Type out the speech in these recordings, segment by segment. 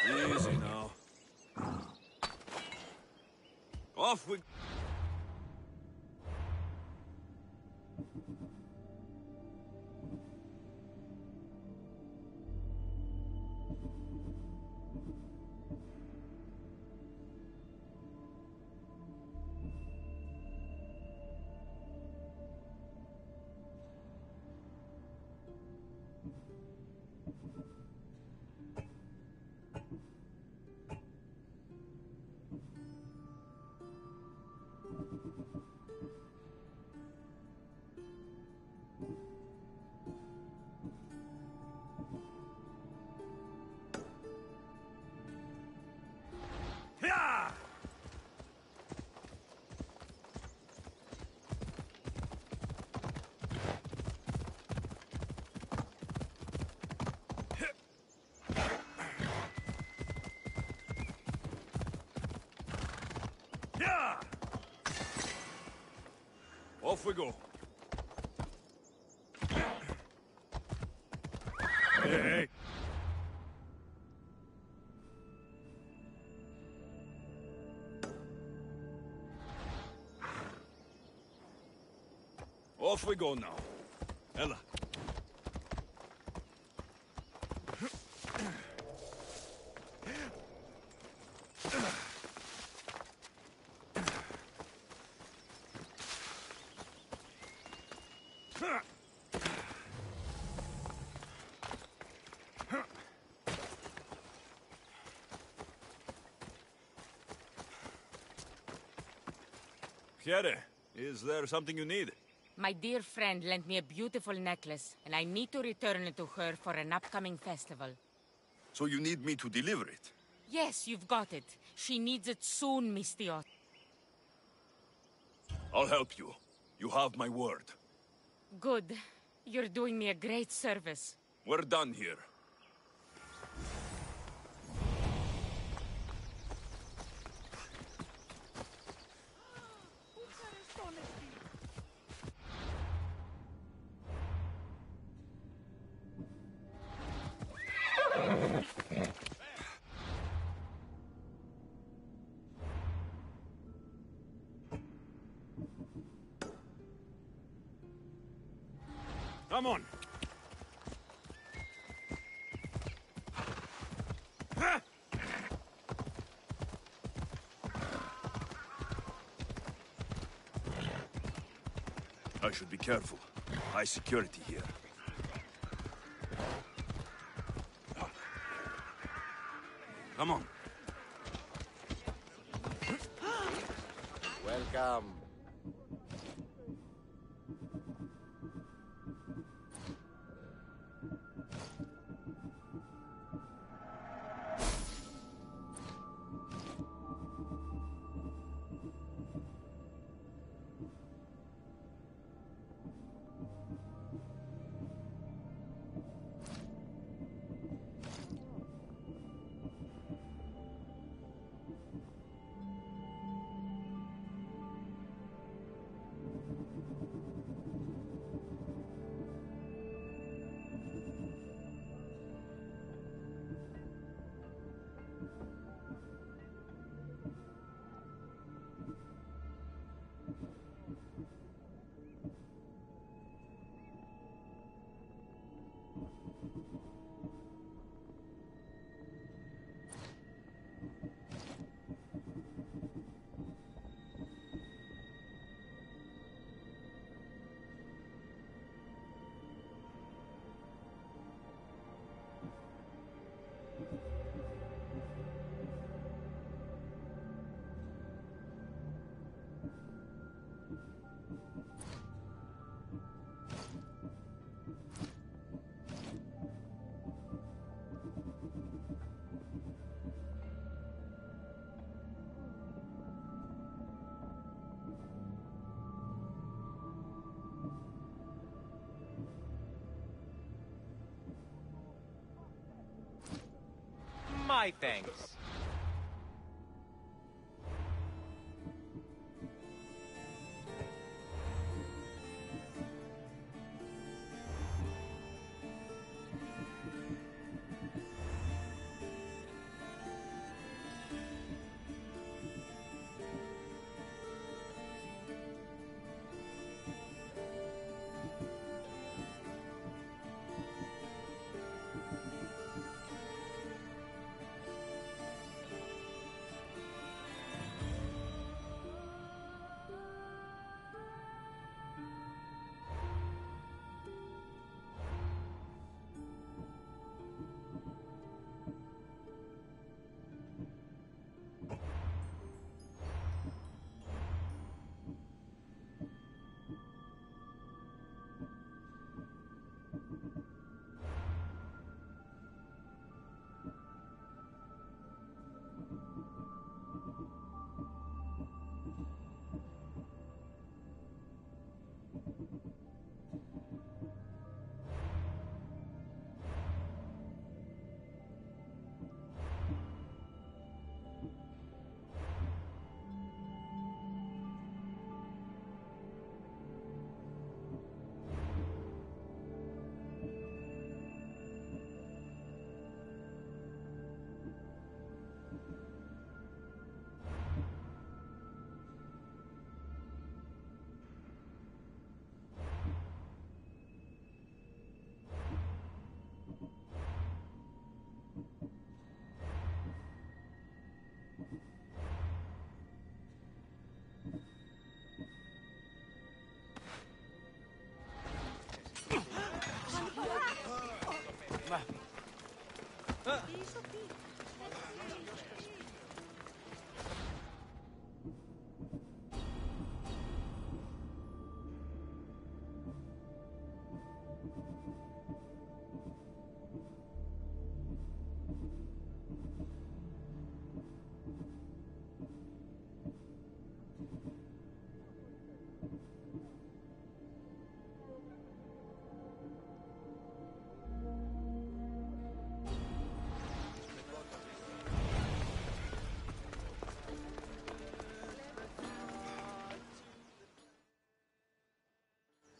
Easy now. Off we... Yeah! Yeah! Off we go. Hey! Off we go now. Ella. Here, is there something you need? My dear friend lent me a beautiful necklace, and I need to return it to her for an upcoming festival. So you need me to deliver it? Yes, you've got it. She needs it soon, Mistio. I'll help you. You have my word. Good. You're doing me a great service. We're done here. Come on. I should be careful. High security here. Come on. Welcome. My thanks.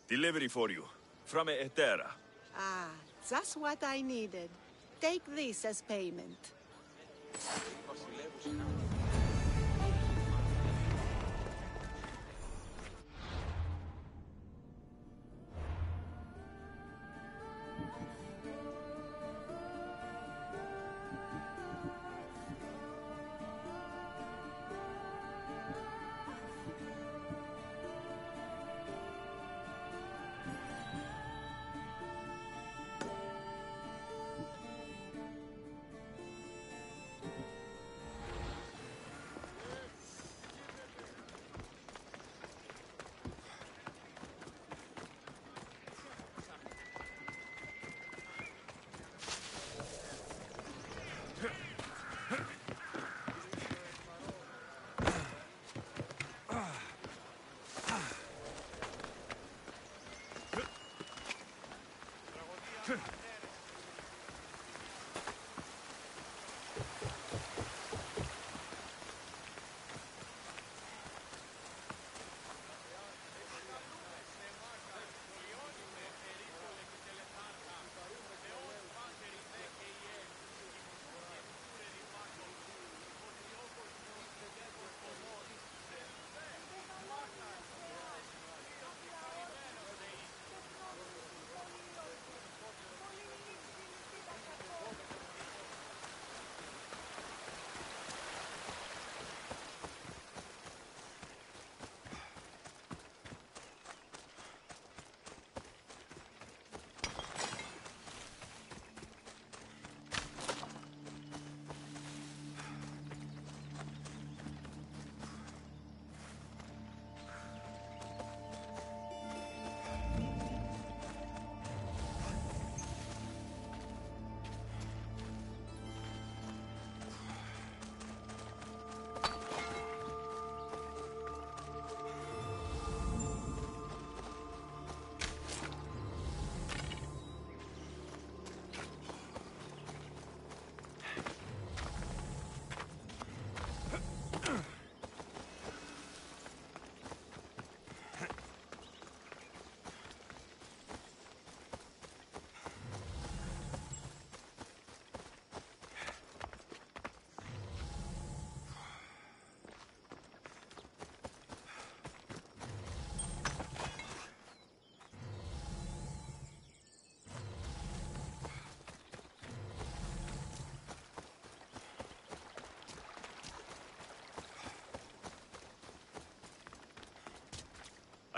Delivery for you. From Etera. Ah, just what I needed. Take this as payment.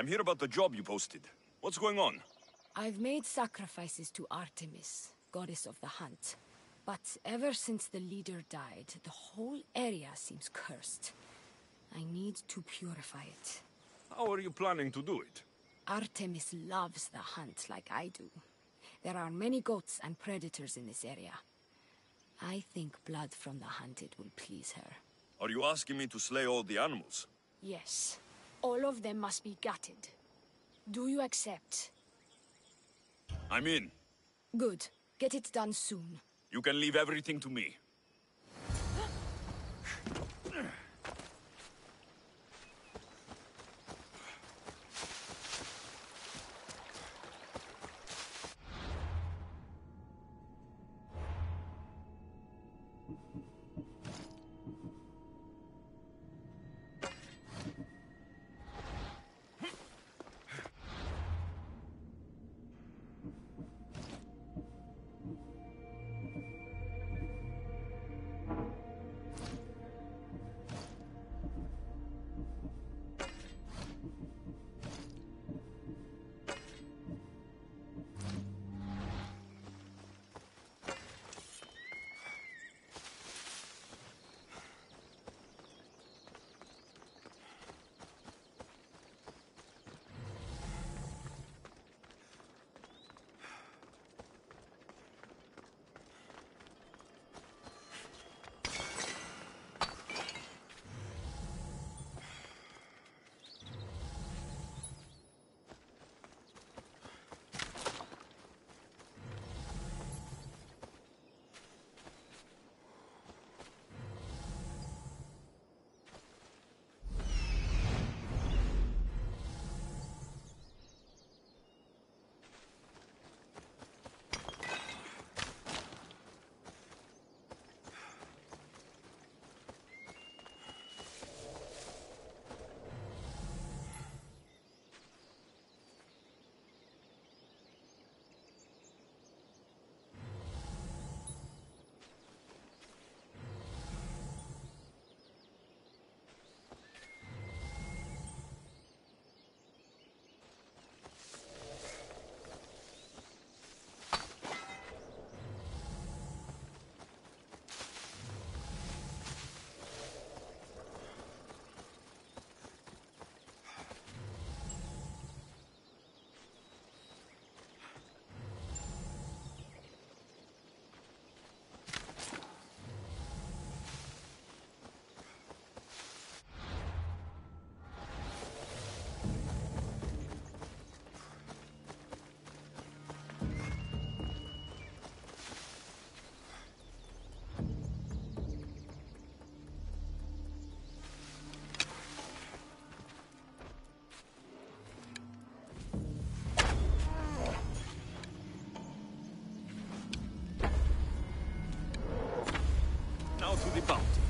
I'm here about the job you posted. What's going on? I've made sacrifices to Artemis, goddess of the hunt. But ever since the leader died, the whole area seems cursed. I need to purify it. How are you planning to do it? Artemis loves the hunt like I do. There are many goats and predators in this area. I think blood from the hunted will please her. Are you asking me to slay all the animals? Yes. All of them must be gutted. Do you accept? I'm in. Good. Get it done soon. You can leave everything to me. Now to the bounty.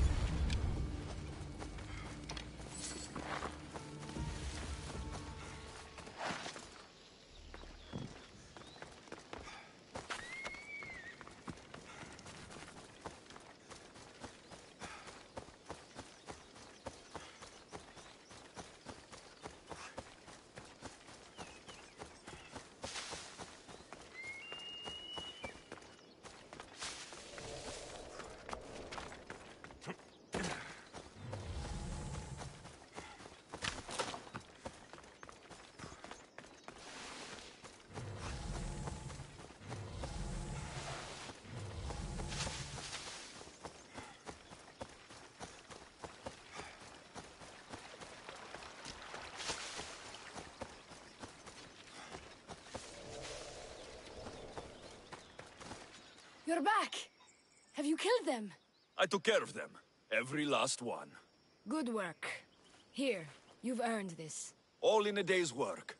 You're back! Have you killed them? I took care of them. Every last one. Good work. Here, you've earned this. All in a day's work.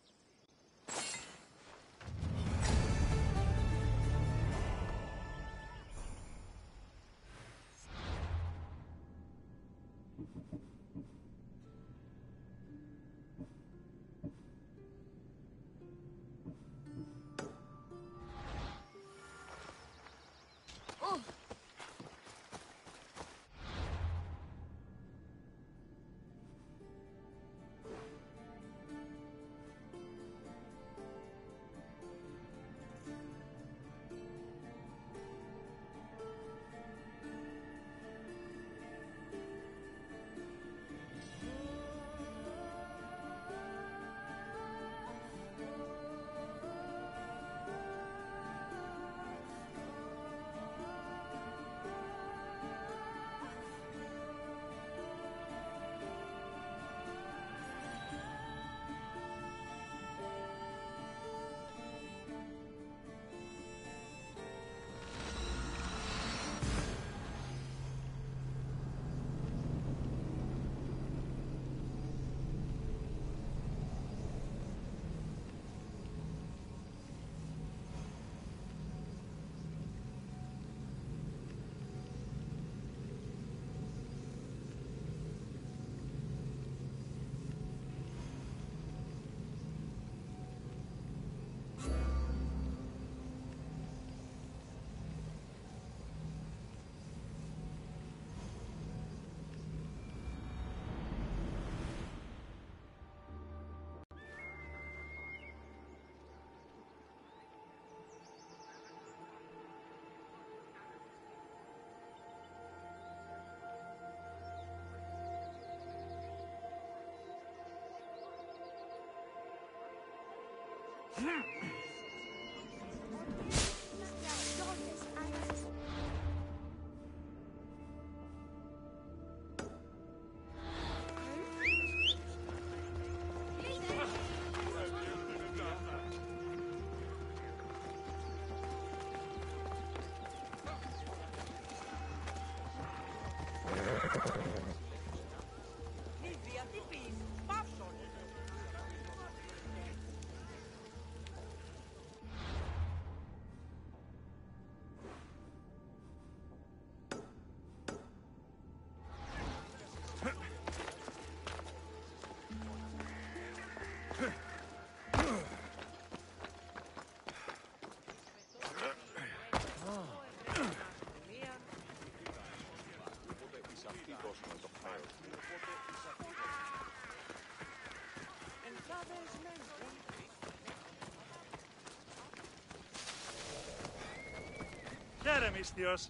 Mistios.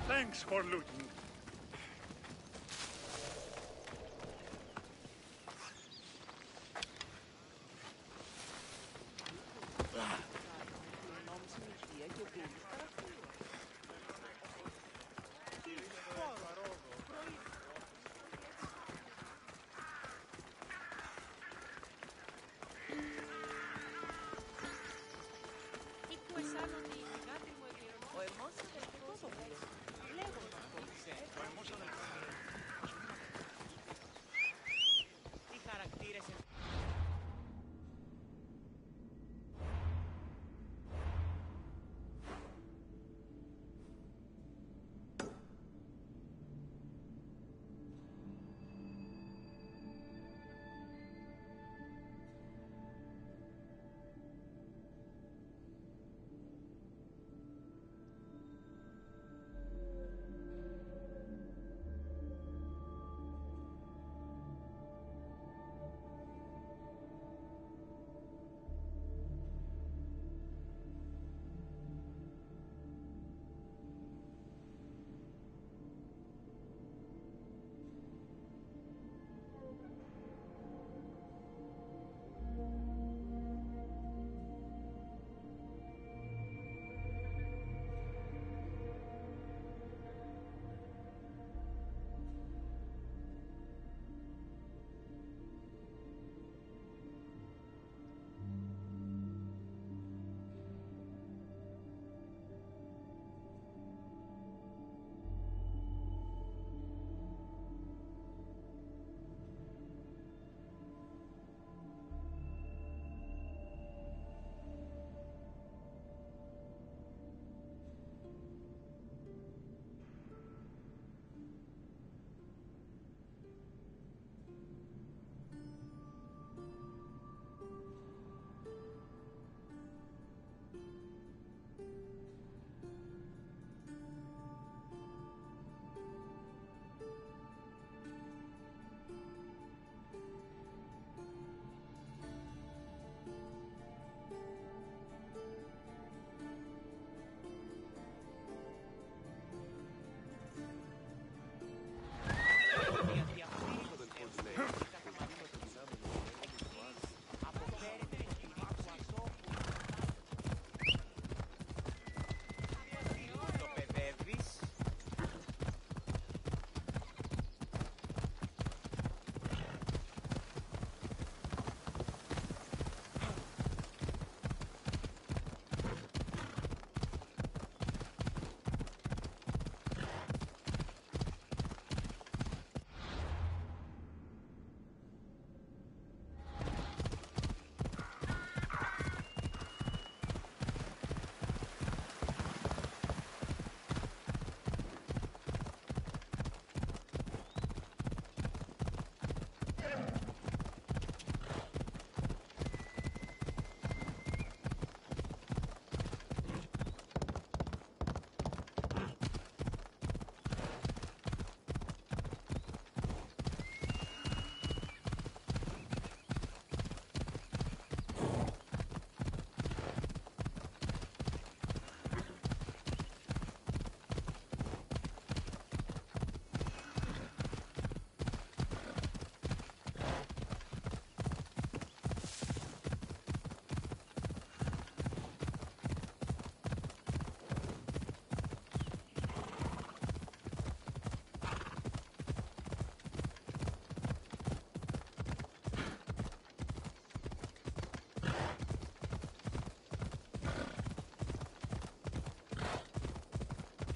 Thanks for looting.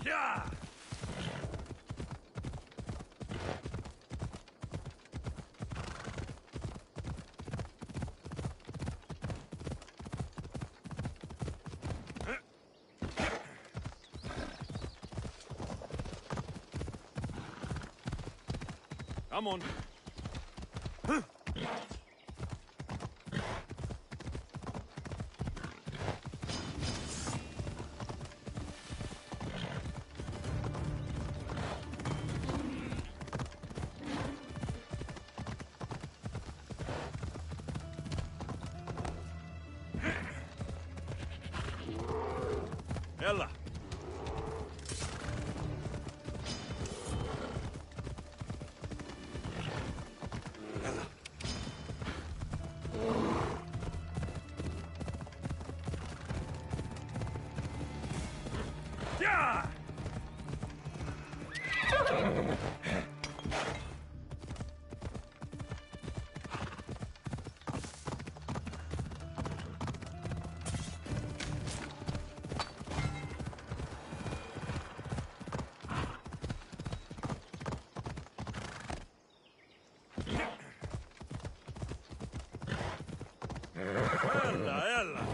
Yeah! Come on. يلا. Yeah! يلا يلا.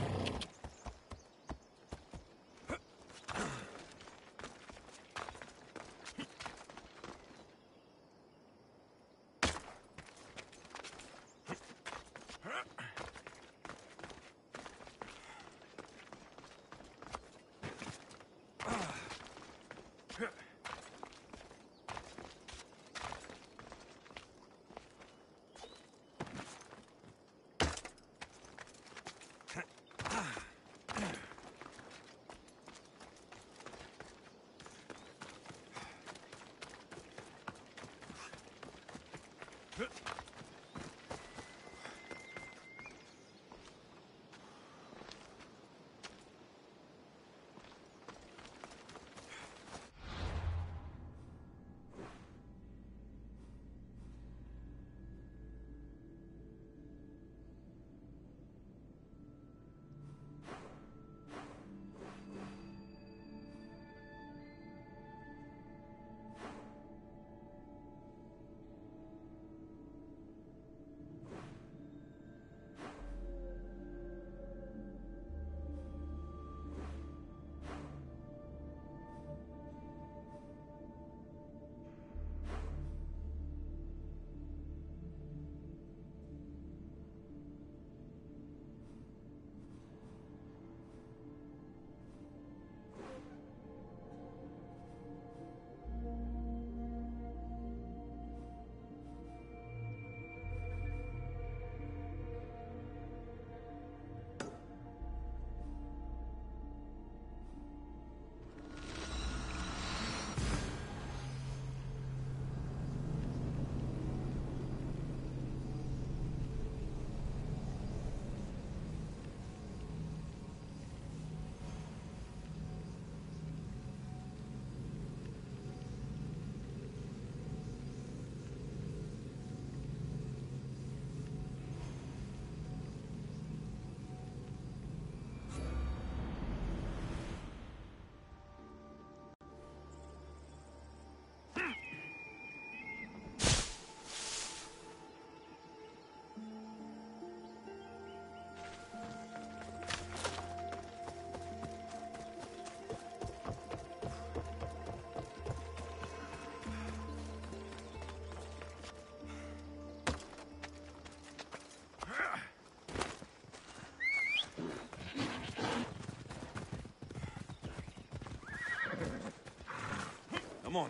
Come on.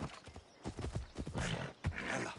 يلا.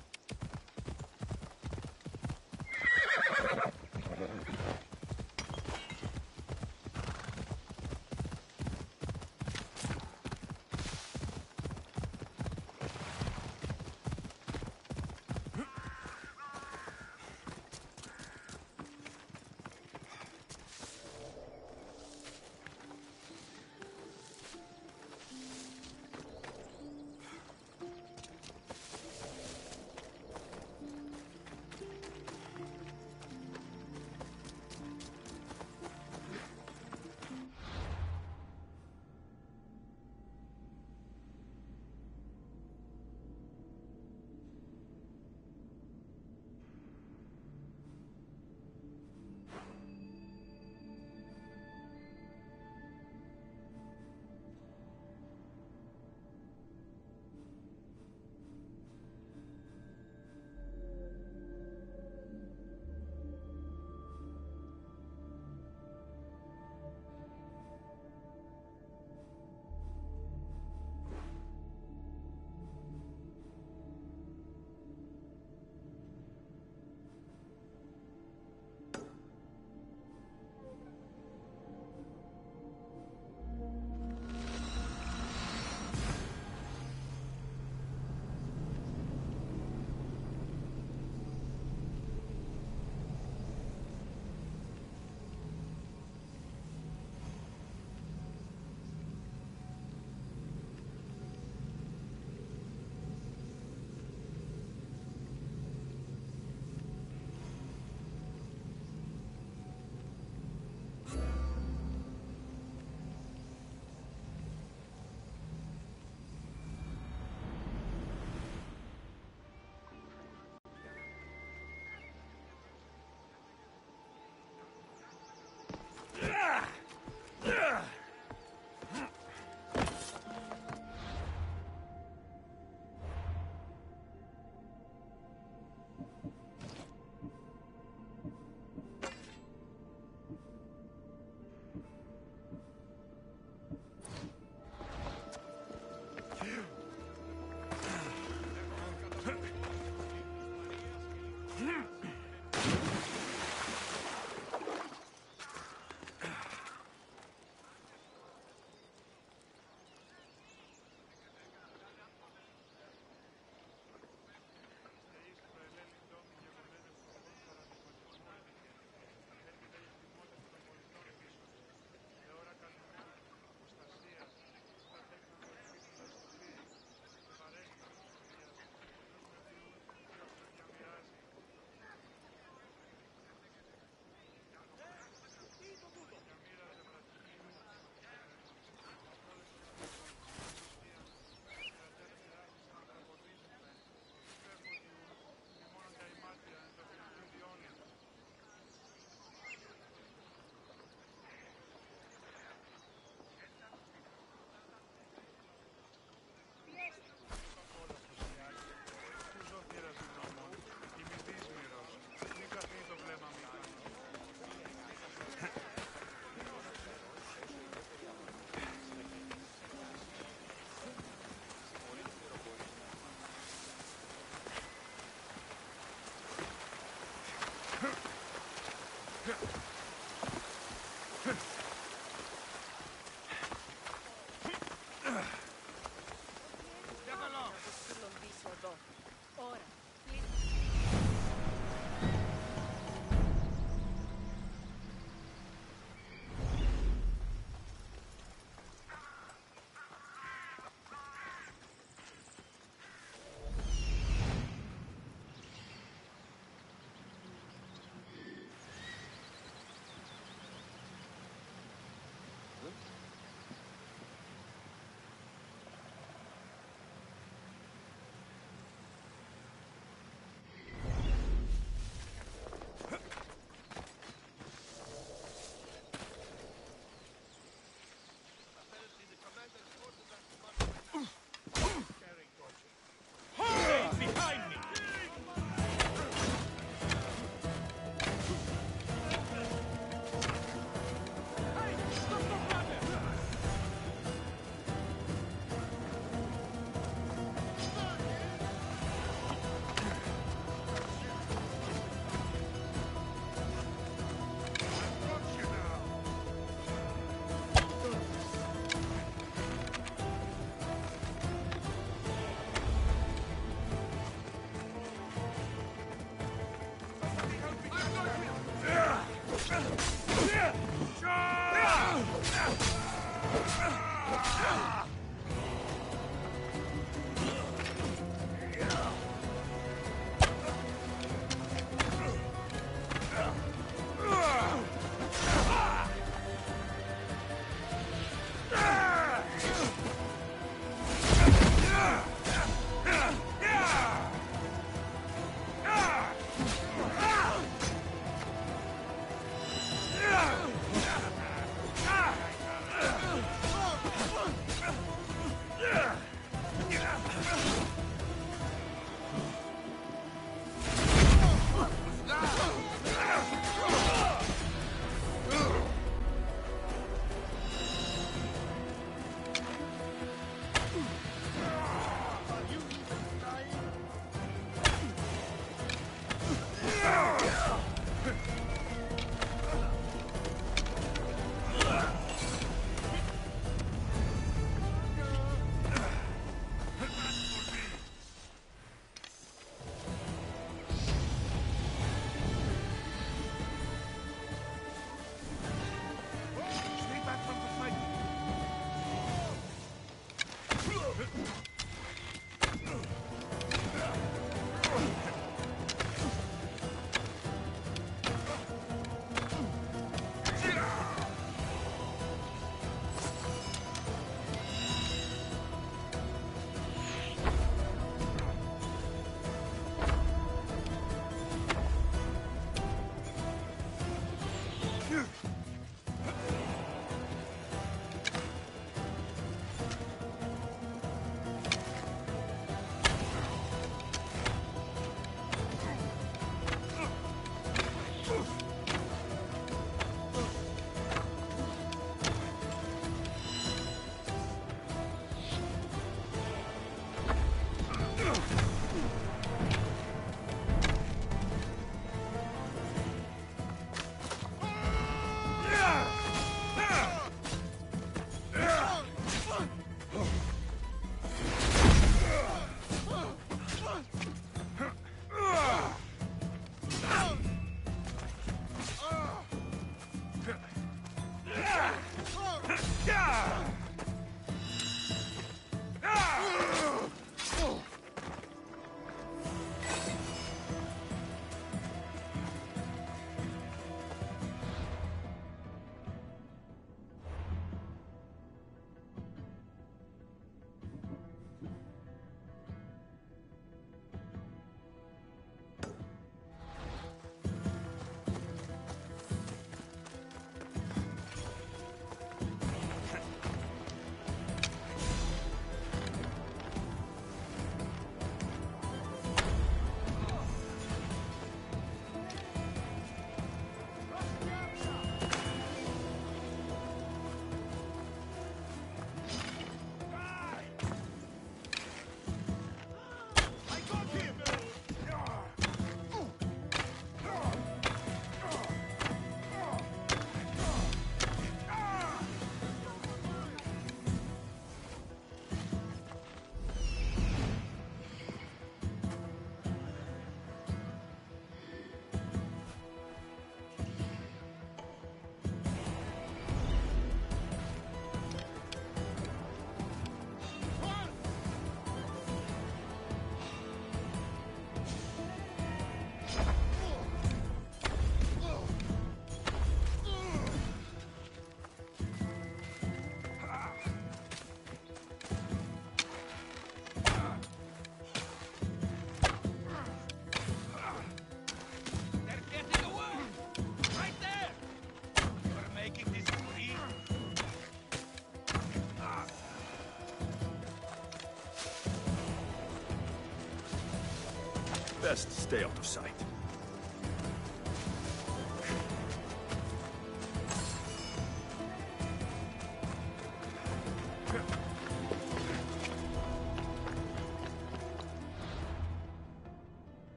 Best stay out of sight.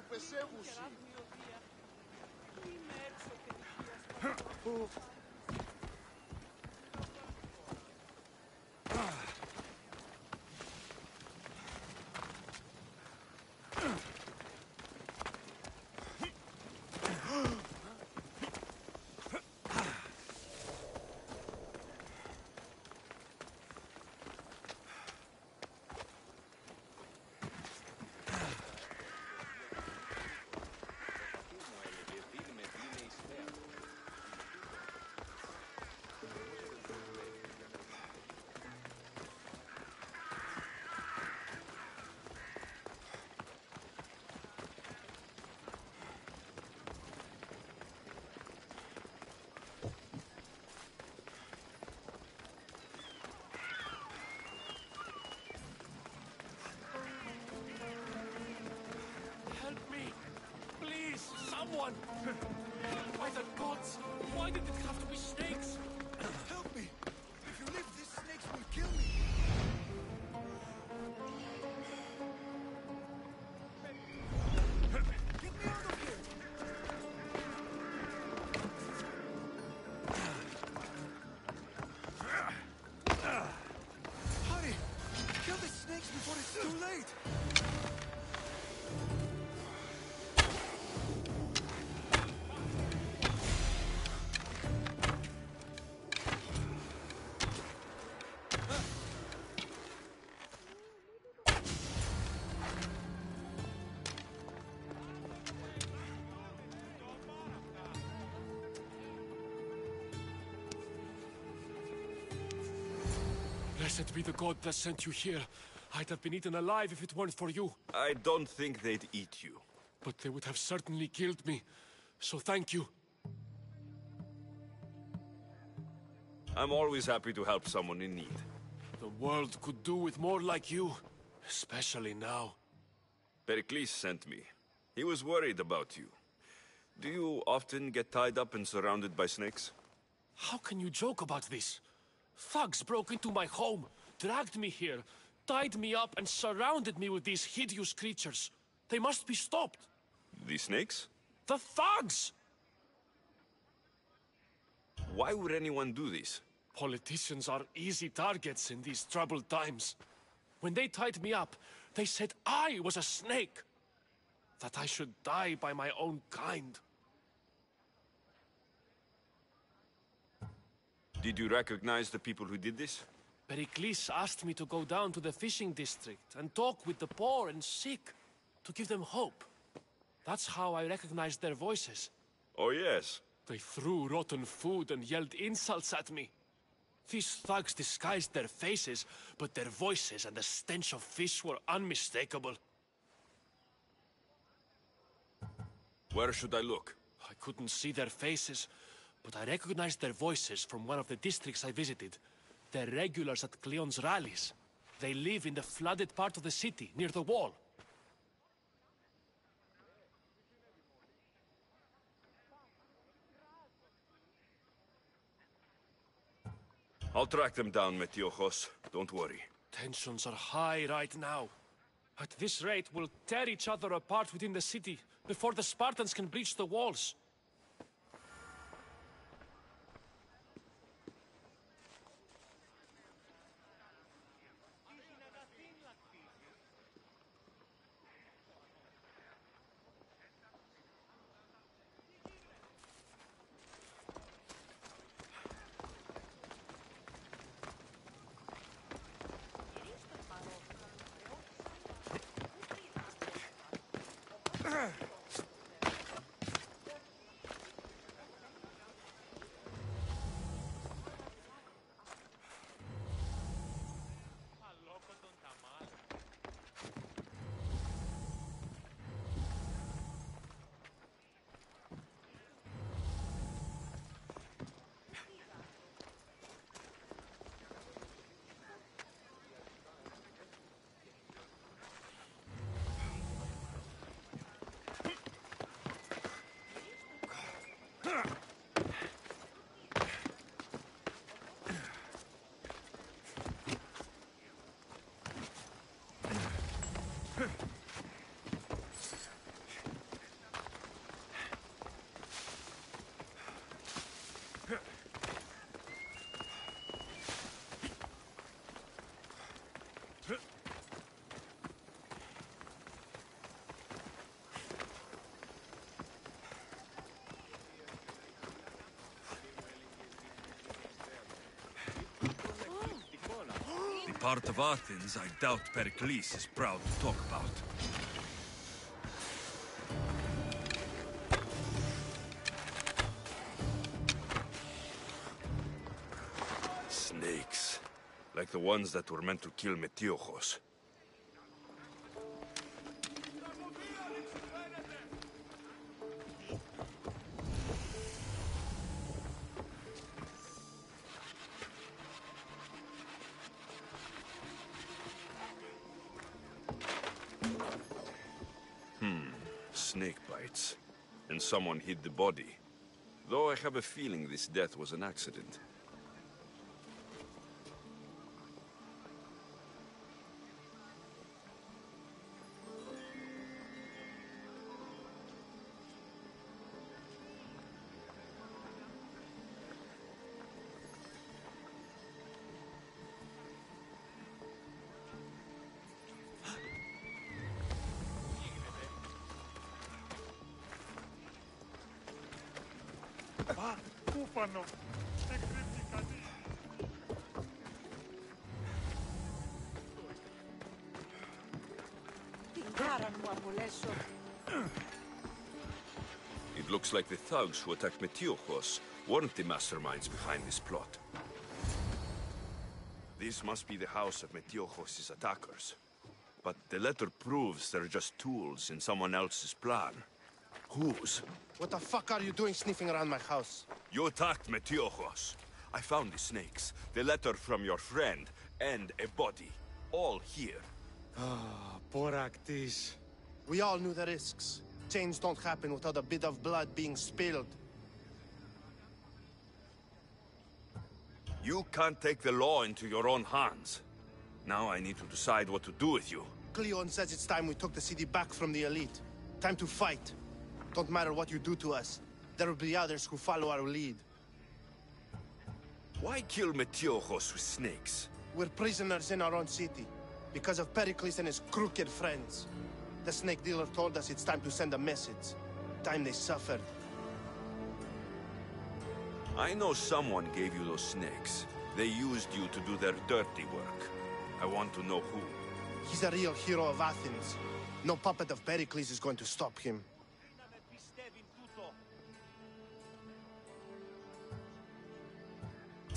επεσέβουσι. Someone! By the gods! Why did it have to be snakes? Help me! If you live, these snakes will kill me! Get me out of here! Hurry! Kill the snakes before it's too late! Blessed be the god that sent you here. I'd have been eaten alive if it weren't for you. I don't think they'd eat you. But they would have certainly killed me. So thank you. I'm always happy to help someone in need. The world could do with more like you. Especially now. Pericles sent me. He was worried about you. Do you often get tied up and surrounded by snakes? How can you joke about this? Thugs broke into my home, dragged me here, tied me up and surrounded me with these hideous creatures. They must be stopped. The snakes? The thugs! Why would anyone do this? Politicians are easy targets in these troubled times. When they tied me up, they said I was a snake. That I should die by my own kind. Did you recognize the people who did this? Pericles asked me to go down to the fishing district and talk with the poor and sick, to give them hope. That's how I recognized their voices. Oh, yes. They threw rotten food and yelled insults at me. These thugs disguised their faces, but their voices and the stench of fish were unmistakable. Where should I look? I couldn't see their faces, but I recognized their voices from one of the districts I visited. They're regulars at Cleon's rallies. They live in the flooded part of the city, near the wall. I'll track them down, Metiojos. Don't worry. Tensions are high right now. At this rate, we'll tear each other apart within the city, before the Spartans can breach the walls. part of Athens I doubt Pericles is proud to talk about. Snakes. Like the ones that were meant to kill Metiochos. Snake bites. And someone hid the body. Though I have a feeling this death was an accident. Κούφανο. Δεν κρύβει κανείς. Την κάρα μου απολέσω. It looks like the thugs who attacked Metiochos weren't the masterminds behind this plot. This must be the house of Metiochos' attackers. But the letter proves they're just tools in someone else's plan. Whose? What the fuck are you doing sniffing around my house? You attacked Metiochos. I found the snakes, the letter from your friend, and a body. All here. Πορακτής. We all knew the risks. Change don't happen without a bit of blood being spilled. You can't take the law into your own hands. Now I need to decide what to do with you. Cleon says it's time we took the city back from the elite. Time to fight. Don't matter what you do to us. There will be others who follow our lead. Why kill Metiochos with snakes? We're prisoners in our own city. Because of Pericles and his crooked friends. The snake dealer told us it's time to send a message. Time they suffered. I know someone gave you those snakes. They used you to do their dirty work. I want to know who. He's a real hero of Athens. No puppet of Pericles is going to stop him.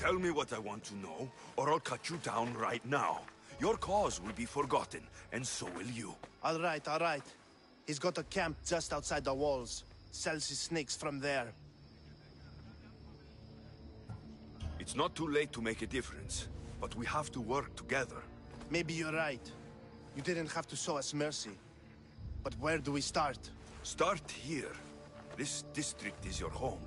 Tell me what I want to know, or I'll cut you down right now. Your cause will be forgotten, and so will you. All right. He's got a camp just outside the walls. Sells his snakes from there. It's not too late to make a difference, but we have to work together. Maybe you're right. You didn't have to show us mercy. But where do we start? Start here. This district is your home.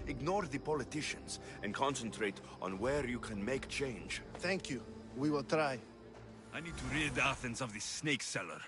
Ignore the politicians and concentrate on where you can make change. Thank you. We will try. I need to rid Athens of this snake seller.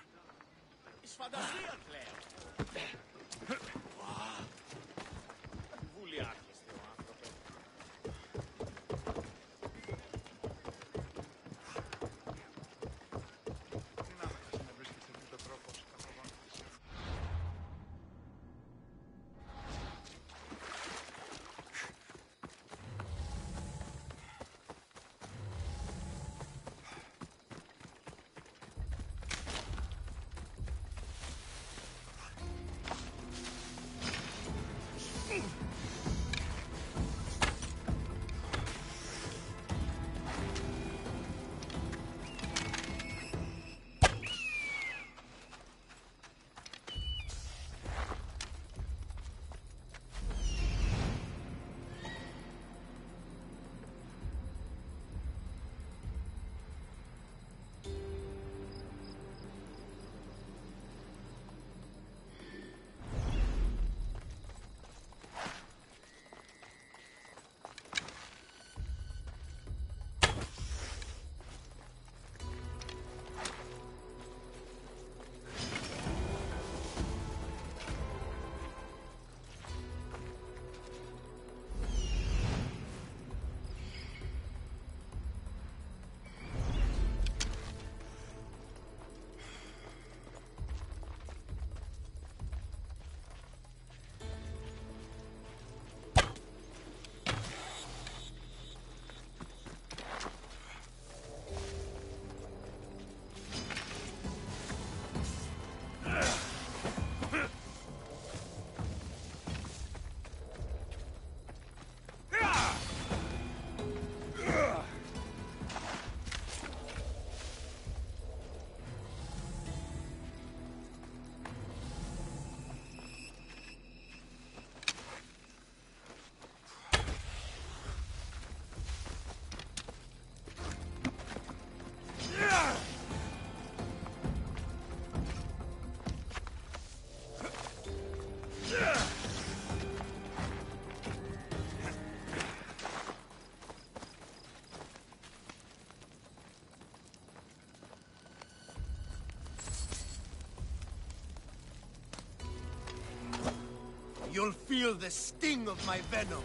You'll feel the sting of my venom.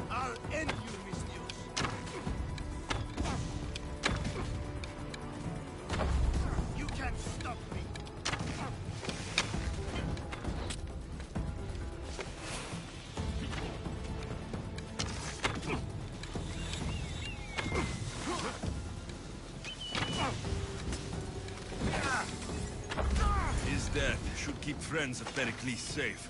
I'll end you, Mistios. You can't stop me. His death should keep friends of Pericles safe.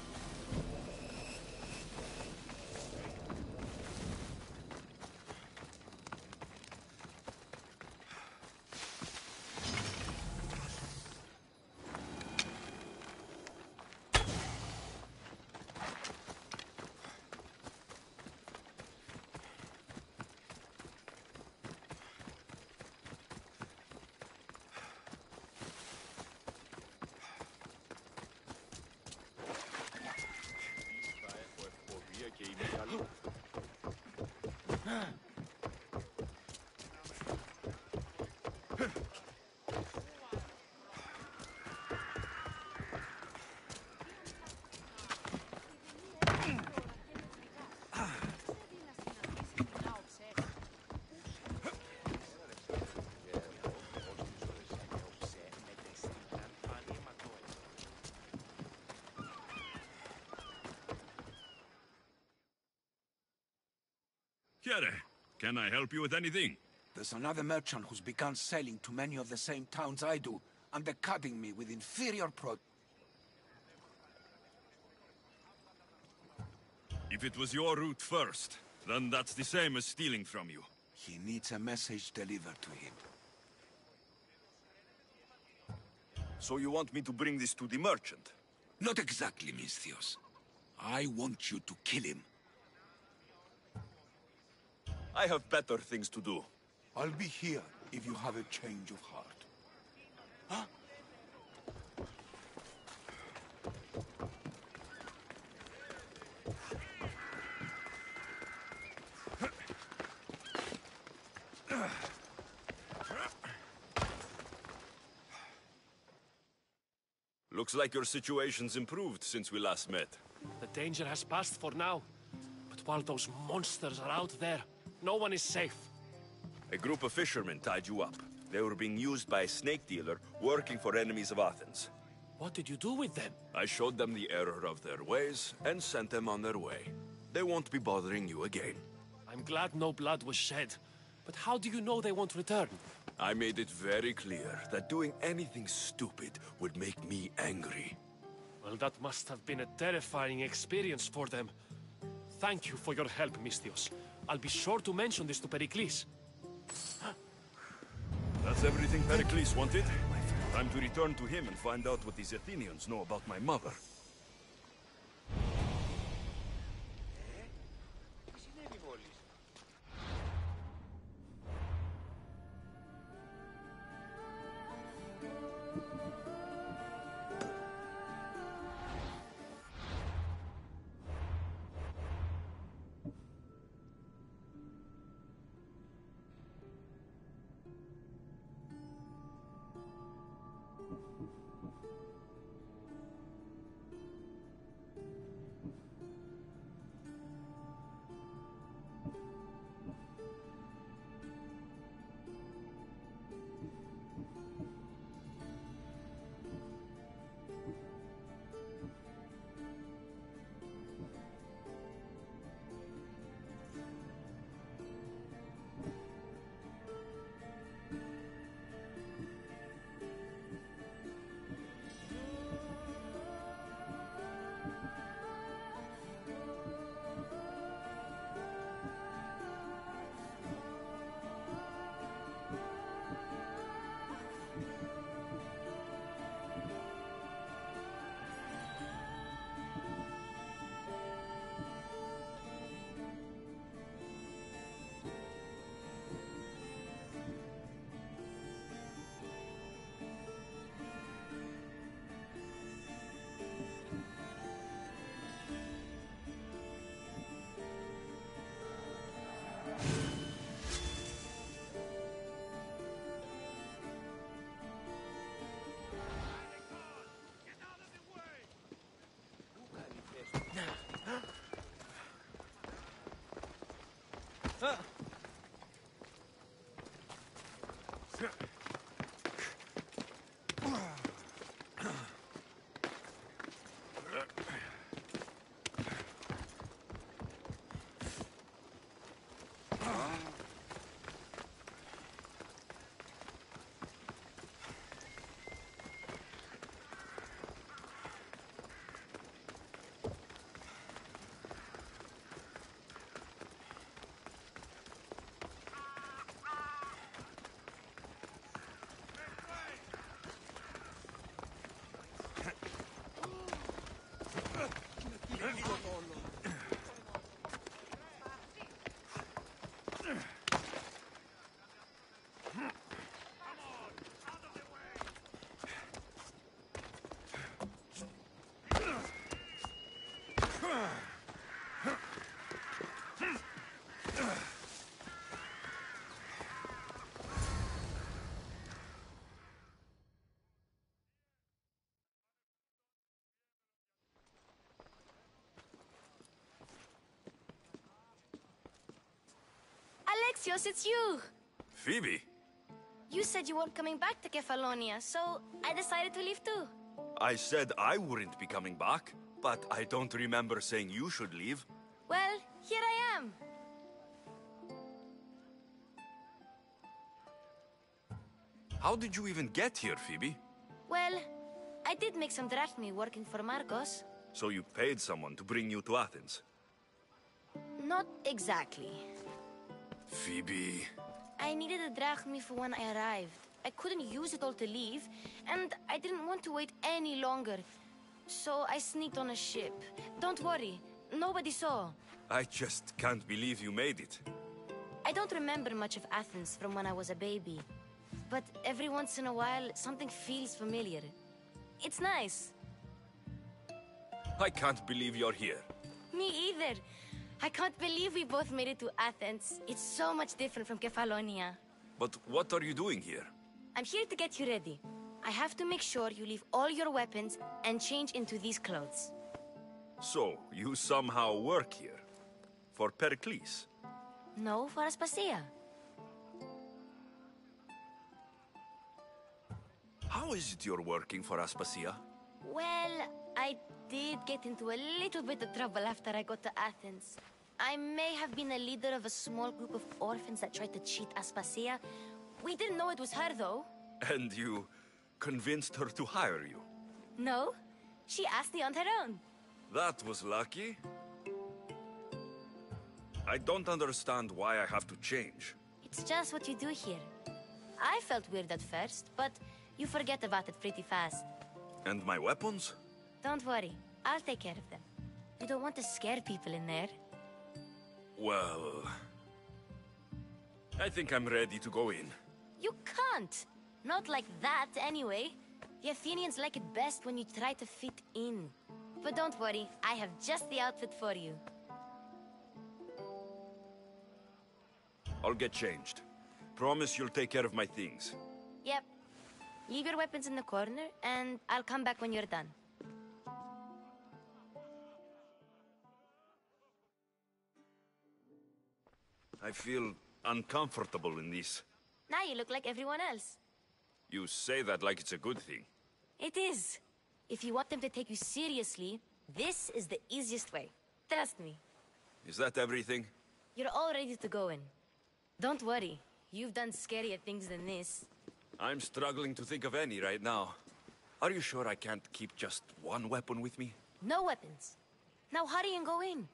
Chiere, can I help you with anything? There's another merchant who's begun selling to many of the same towns I do, undercutting me with inferior If it was your route first, then that's the same as stealing from you. He needs a message delivered to him. So you want me to bring this to the merchant? Not exactly, Misthios. I want you to kill him. I have better things to do. I'll be here if you have a change of heart. Huh? Looks like your situation's improved since we last met. The danger has passed for now. But while those monsters are out there, no one is safe. A group of fishermen tied you up. They were being used by a snake dealer working for enemies of Athens. What did you do with them? I showed them the error of their ways and sent them on their way. They won't be bothering you again. I'm glad no blood was shed. But how do you know they won't return? I made it very clear that doing anything stupid would make me angry. Well, that must have been a terrifying experience for them. Thank you for your help, Misthios. I'll be sure to mention this to Pericles. That's everything Pericles wanted. Time to return to him and find out what these Athenians know about my mother. Alexios, it's you! Phoebe? You said you weren't coming back to Kefalonia, so I decided to leave too. I said I wouldn't be coming back, but I don't remember saying you should leave. Well, here I am. How did you even get here, Phoebe? Well, I did make some drachmi working for Marcos. So you paid someone to bring you to Athens? Not exactly. Phoebe... I needed a drachmi for when I arrived. I couldn't use it all to leave, and I didn't want to wait any longer. So I sneaked on a ship. Don't worry, nobody saw. I just can't believe you made it. I don't remember much of Athens from when I was a baby. But every once in a while, something feels familiar. It's nice. I can't believe you're here. Me either. I can't believe we both made it to Athens. It's so much different from Kefalonia. But what are you doing here? I'm here to get you ready. I have to make sure you leave all your weapons and change into these clothes. So, you somehow work here? For Pericles? No, for Aspasia. How is it you're working for Aspasia? Well, I did get into a little bit of trouble after I got to Athens. I may have been a leader of a small group of orphans that tried to cheat Aspasia. We didn't know it was her, though. And you convinced her to hire you? No, she asked me on her own. That was lucky. I don't understand why I have to change. It's just what you do here. I felt weird at first, but you forget about it pretty fast. And my weapons? Don't worry, I'll take care of them. You don't want to scare people in there. Well... I think I'm ready to go in. You can't! Not like that, anyway. The Athenians like it best when you try to fit in. But don't worry, I have just the outfit for you. I'll get changed. Promise you'll take care of my things. Yep. Leave your weapons in the corner, and I'll come back when you're done. I feel uncomfortable in this. Now you look like everyone else. You say that like it's a good thing. It is. If you want them to take you seriously, this is the easiest way. Trust me. Is that everything? You're all ready to go in. Don't worry. You've done scarier things than this. I'm struggling to think of any right now. Are you sure I can't keep just one weapon with me? No weapons. Now hurry and go in.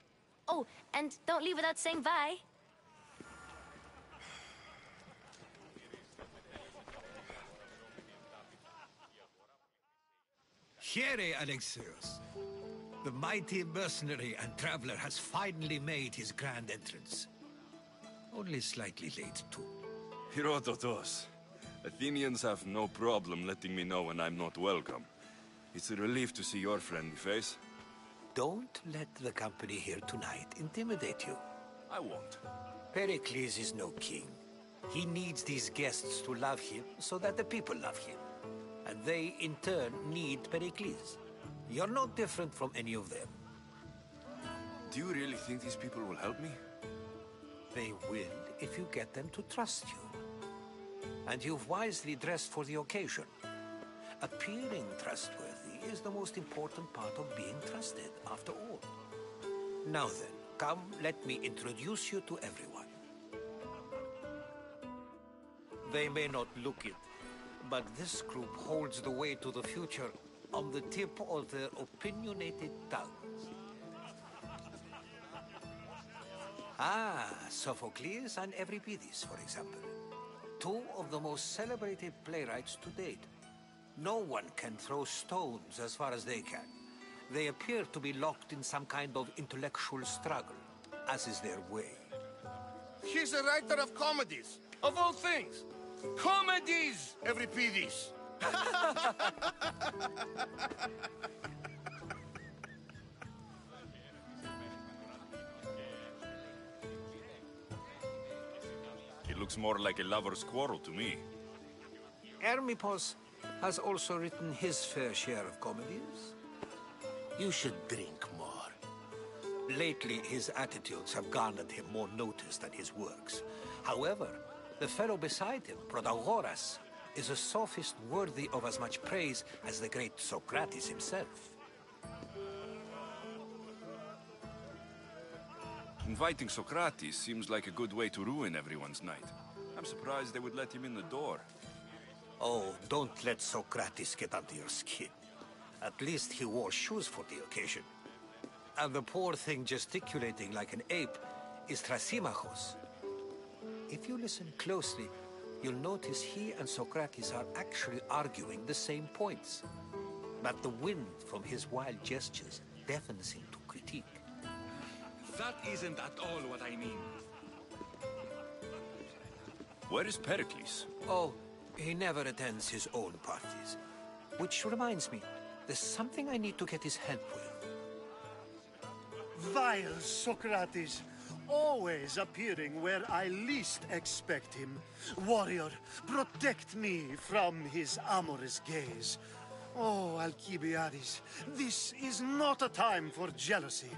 Oh, and don't leave without saying bye. Here, Alexios. The mighty mercenary and traveler has finally made his grand entrance. Only slightly late, too. Herodotos. Athenians have no problem letting me know when I'm not welcome. It's a relief to see your friendly face. Don't let the company here tonight intimidate you. I won't. Pericles is no king. He needs these guests to love him so that the people love him. And they, in turn, need Pericles. You're no different from any of them. Do you really think these people will help me? They will if you get them to trust you. And you've wisely dressed for the occasion. Appearing trustworthy is the most important part of being trusted, after all. Now then, come, let me introduce you to everyone. They may not look it, but this group holds the way to the future on the tip of their opinionated tongues. Ah, Sophocles and Euripides, for example. Two of the most celebrated playwrights to date. No one can throw stones as far as they can. They appear to be locked in some kind of intellectual struggle, as is their way. He's a writer of comedies, of all things. Comedies, Euripides. It looks more like a lover's quarrel to me. Hermippos has also written his fair share of comedies. You should drink more. Lately, his attitudes have garnered him more notice than his works. However, the fellow beside him, Protagoras, is a sophist worthy of as much praise as the great Socrates himself. Inviting Socrates seems like a good way to ruin everyone's night. I'm surprised they would let him in the door. Oh, don't let Socrates get under your skin. At least he wore shoes for the occasion. And the poor thing gesticulating like an ape is Thrasymachos. If you listen closely, you'll notice he and Socrates are actually arguing the same points. But the wind from his wild gestures deafens him to critique. That isn't at all what I mean. Where is Pericles? Oh, he never attends his own parties. Which reminds me, there's something I need to get his help with. Vile Socrates, always appearing where I least expect him. Warrior, protect me from his amorous gaze. Oh, Alcibiades, this is not a time for jealousy,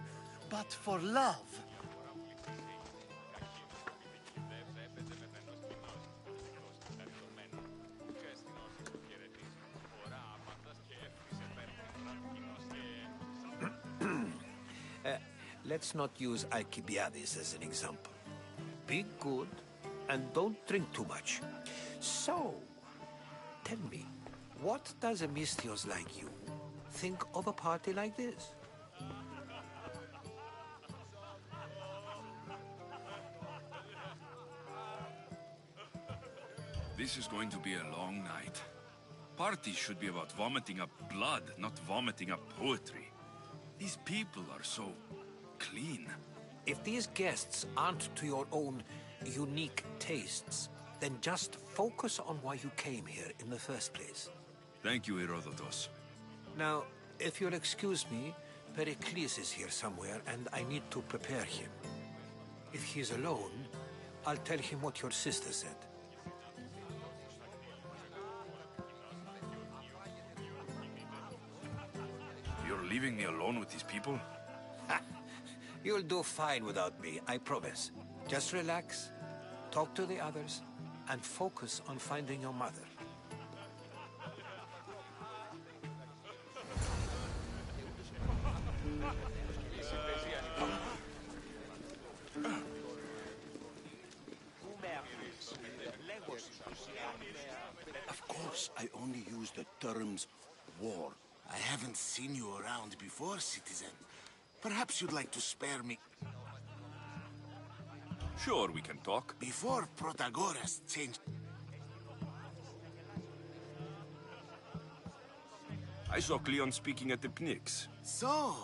but for love. Let's not use Alcibiades as an example. Be good and don't drink too much. So, tell me, what does a Misthios like you think of a party like this? This is going to be a long night. Parties should be about vomiting up blood, not vomiting up poetry. These people are so clean. If these guests aren't to your own unique tastes, then just focus on why you came here in the first place. Thank you, Herodotus. Now, if you'll excuse me, Pericles is here somewhere, and I need to prepare him. If he's alone, I'll tell him what your sister said. You're leaving me alone with these people? You'll do fine without me, I promise. Just relax, talk to the others, and focus on finding your mother. Of course, I only use the terms war. I haven't seen you around before, citizen. Perhaps you'd like to spare me. Sure, we can talk. Before Protagoras changed... I saw Cleon speaking at the Pnyx. So,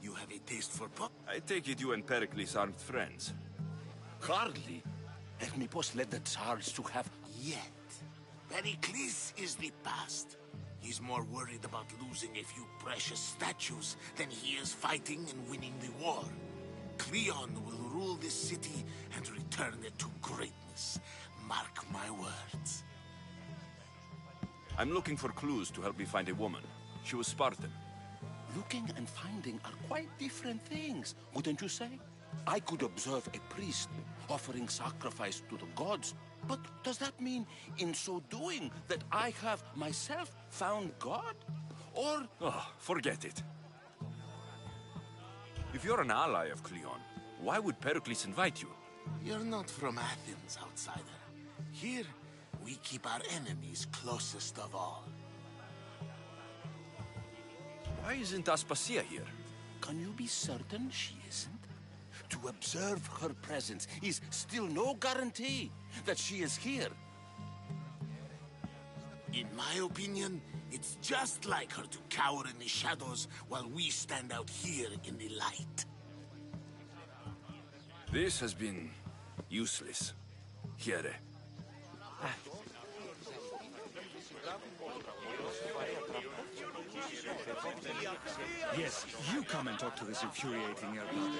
you have a taste for pop? I take it you and Pericles aren't friends. Hardly. Hermipos led the Tsars to have... Yet. Pericles is the past. He's more worried about losing a few precious statues than he is fighting and winning the war. Cleon will rule this city and return it to greatness. Mark my words. I'm looking for clues to help me find a woman. She was Spartan. Looking and finding are quite different things, wouldn't you say? I could observe a priest offering sacrifice to the gods, but does that mean, in so doing, that I have myself found God? Or... Oh, forget it. If you're an ally of Cleon, why would Pericles invite you? You're not from Athens, outsider. Here, we keep our enemies closest of all. Why isn't Aspasia here? Can you be certain she isn't? To observe her presence is still no guarantee that she is here. In my opinion, it's just like her to cower in the shadows while we stand out here in the light. This has been useless. Here. Yes, you come and talk to this infuriating elbow.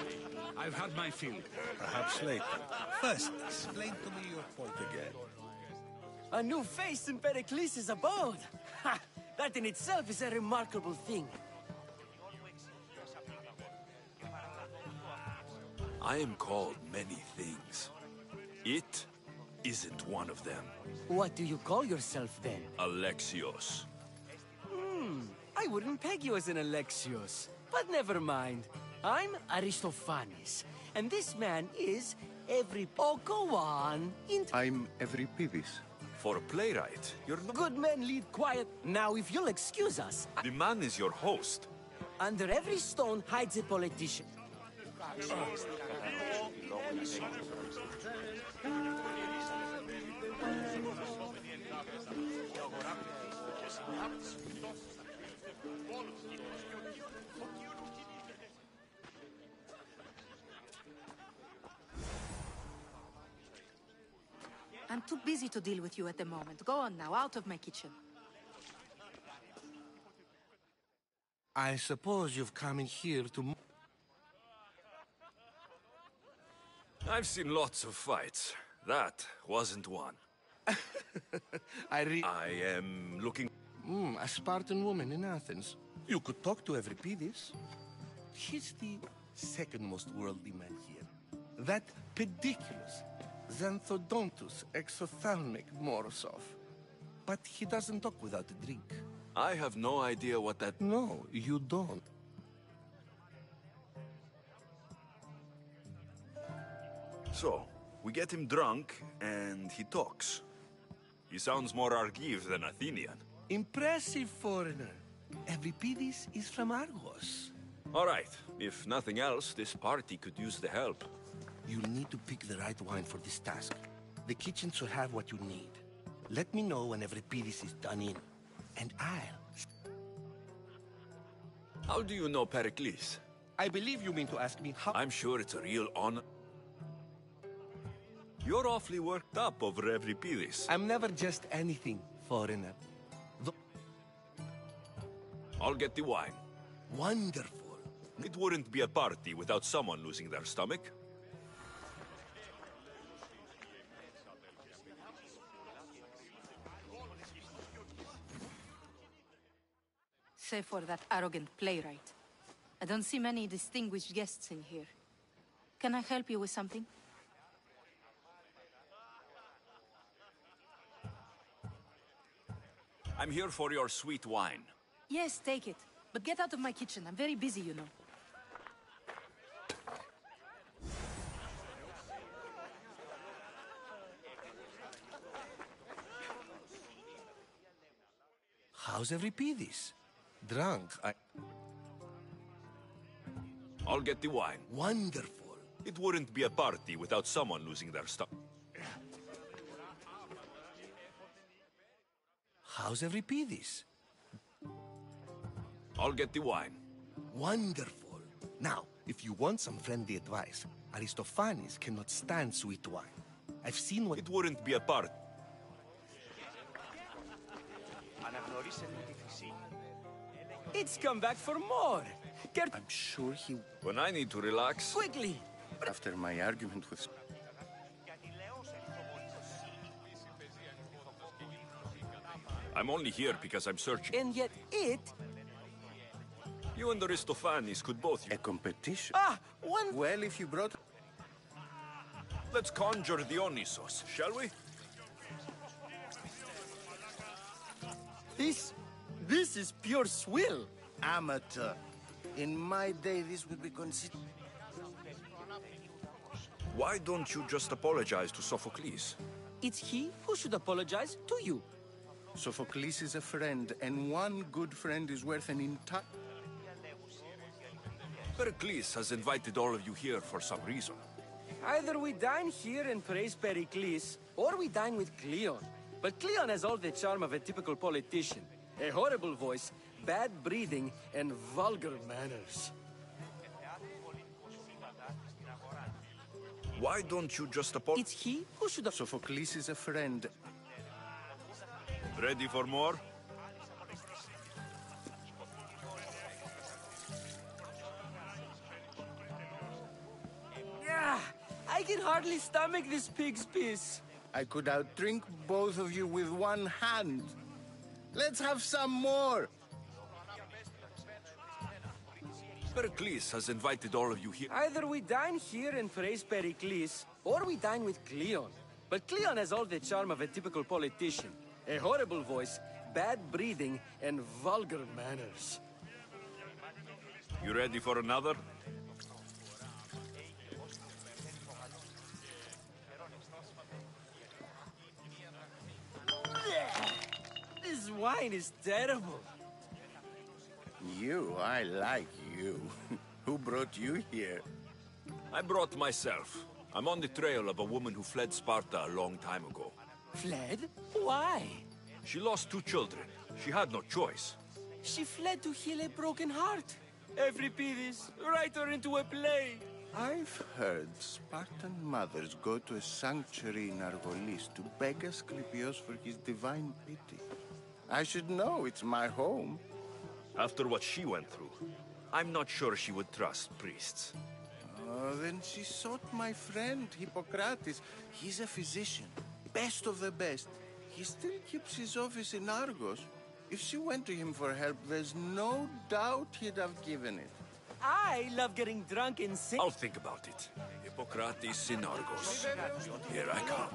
I've had my fill. Perhaps later. First, explain to me your point again. A new face in Pericles' abode! Ha! That in itself is a remarkable thing. I am called many things. It isn't one of them. What do you call yourself then? Alexios. I wouldn't peg you as an Alexios. But never mind. I'm Aristophanes. And this man is Oh, go on. I'm Evripidis. For a playwright, you're not... Good men lead quiet. Now, if you'll excuse us... The man is your host. Under every stone hides a politician. I'm too busy to deal with you at the moment. Go on now, out of my kitchen. I suppose you've come in here to... I've seen lots of fights. That wasn't one. I am looking... a Spartan woman in Athens. You could talk to Evripidis. He's the second most worldly man here. That pediculous Xanthodontus exophthalmic Morosov. But he doesn't talk without a drink. I have no idea what that... No, you don't. So, we get him drunk, and he talks. He sounds more Argive than Athenian. Impressive, foreigner. Evripidis is from Argos. All right. If nothing else, this party could use the help. You need to pick the right wine for this task. The kitchen should have what you need. Let me know when Evripidis is done in, and I'll... How do you know Pericles? I believe you mean to ask me how... I'm sure it's a real honor. You're awfully worked up over Evripidis. I'm never just anything, foreigner. I'll get the wine. Wonderful. It wouldn't be a party without someone losing their stomach. Save for that arrogant playwright. I don't see many distinguished guests in here. Can I help you with something? I'm here for your sweet wine. Yes, take it. But get out of my kitchen. I'm very busy, you know. How's Evripidis? Drunk, I'll get the wine. Wonderful. It wouldn't be a party without someone losing their stuff. How's Evripidis? I'll get the wine. Wonderful. Now, if you want some friendly advice, Aristophanes cannot stand sweet wine. I've seen what... It wouldn't be a party. It's come back for more. I'm sure he... When I need to relax... Quickly! After my argument with... I'm only here because I'm searching. And yet it... You and Aristophanes could both... A competition? One... Well, if you brought... Let's conjure Dionysos, shall we? This is pure swill. Amateur. In my day, this would be considered... Why don't you just apologize to Sophocles? It's he who should apologize to you. Sophocles is a friend, and one good friend is worth an entire... Pericles has invited all of you here for some reason. Either we dine here and praise Pericles, or we dine with Cleon. But Cleon has all the charm of a typical politician. A horrible voice, bad breeding, and vulgar manners. Why don't you just apologize? It's he who should... Sophocles is a friend. Ready for more? I can hardly stomach this pig's piss. I could outdrink both of you with one hand. Let's have some more. Pericles has invited all of you here. Either we dine here and praise Pericles, or we dine with Cleon. But Cleon has all the charm of a typical politician. A horrible voice, bad breeding, and vulgar manners. You ready for another? This wine is terrible. You, I like you. Who brought you here? I brought myself. I'm on the trail of a woman who fled Sparta a long time ago. Fled? Why? She lost 2 children. She had no choice. She fled to heal a broken heart. Euripides, write her into a play. I've heard Spartan mothers go to a sanctuary in Argolis to beg Asclepios for his divine pity. I should know, it's my home. After what she went through, I'm not sure she would trust priests. Oh, then she sought my friend, Hippocrates. He's a physician, best of the best. He still keeps his office in Argos. If she went to him for help, there's no doubt he'd have given it. I love getting drunk and sing. I'll think about it. Hippocrates in Argos. Here I come.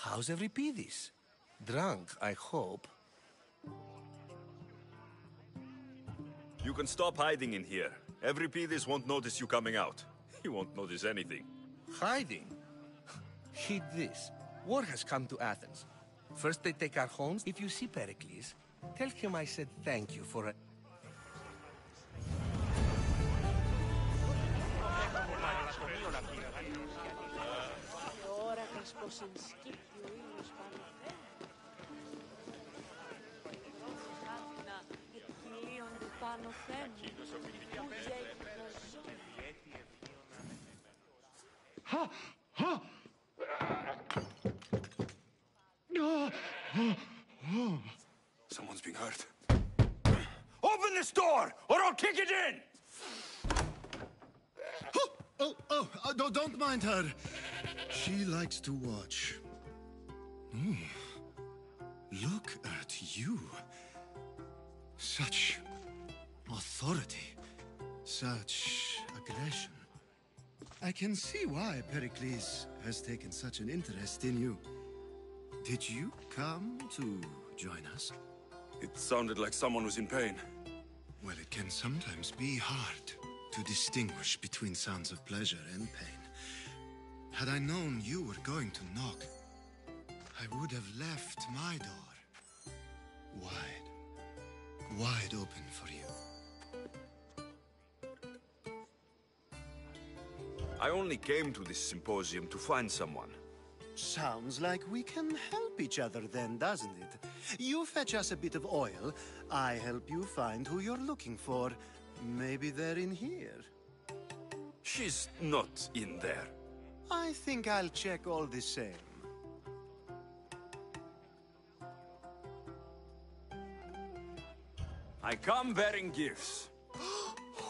How's Euripides? Drunk, I hope. You can stop hiding in here. Euripides won't notice you coming out. He won't notice anything. Hiding? Heed this. War has come to Athens. First they take our homes. If you see Pericles, tell him I said thank you for it. Someone's being hurt. Open this door, or I'll kick it in! Don't mind her. She likes to watch. Look at you. Such authority. Such aggression. I can see why Pericles has taken such an interest in you. Did you come to join us? It sounded like someone was in pain. Well, it can sometimes be hard to distinguish between sounds of pleasure and pain. Had I known you were going to knock, I would have left my door wide open for you. I only came to this symposium to find someone. Sounds like we can help each other then, doesn't it? You fetch us a bit of oil, I help you find who you're looking for. Maybe they're in here. She's not in there. I think I'll check all the same. I come bearing gifts.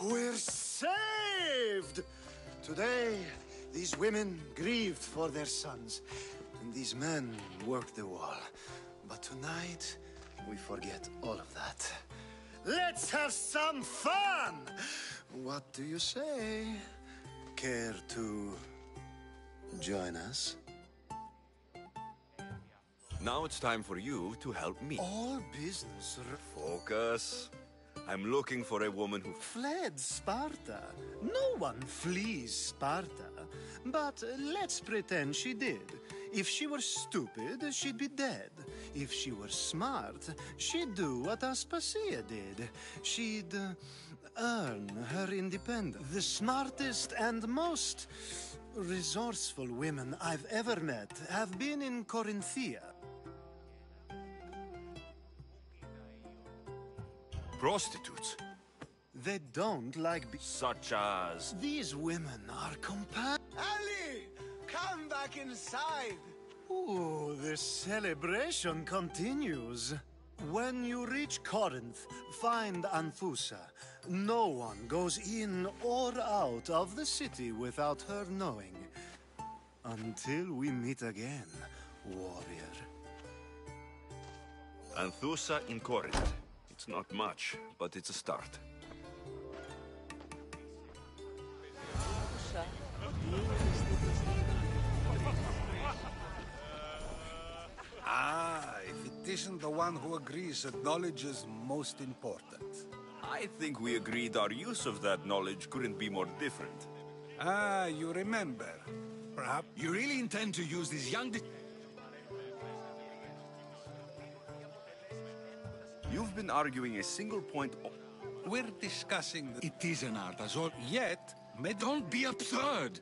We're saved! Today, these women grieved for their sons, and these men worked the wall. But tonight, we forget all of that. Let's have some fun! What do you say? Care to join us? Now it's time for you to help me. All business. Focus. I'm looking for a woman who Fled Sparta. No one flees Sparta. But let's pretend she did. If she were stupid, she'd be dead. If she were smart, she'd do what Aspasia did. She'd earn her independence. The smartest and most resourceful women I've ever met have been in Corinthia. prostitutes. They don't like such as... These women are Ali! Come back inside! Ooh, the celebration continues. When you reach Corinth, find Anfusa. No one goes in or out of the city without her knowing. Until we meet again, warrior. Anthusa in Corinth. It's not much, but it's a start. Ah, if it isn't the one who agrees that knowledge is most important. I think we agreed our use of that knowledge couldn't be more different. Ah, you remember. Perhaps you really intend to use this young... You've been arguing a single point... We're discussing... It is an art, as all... Yet, don't be absurd!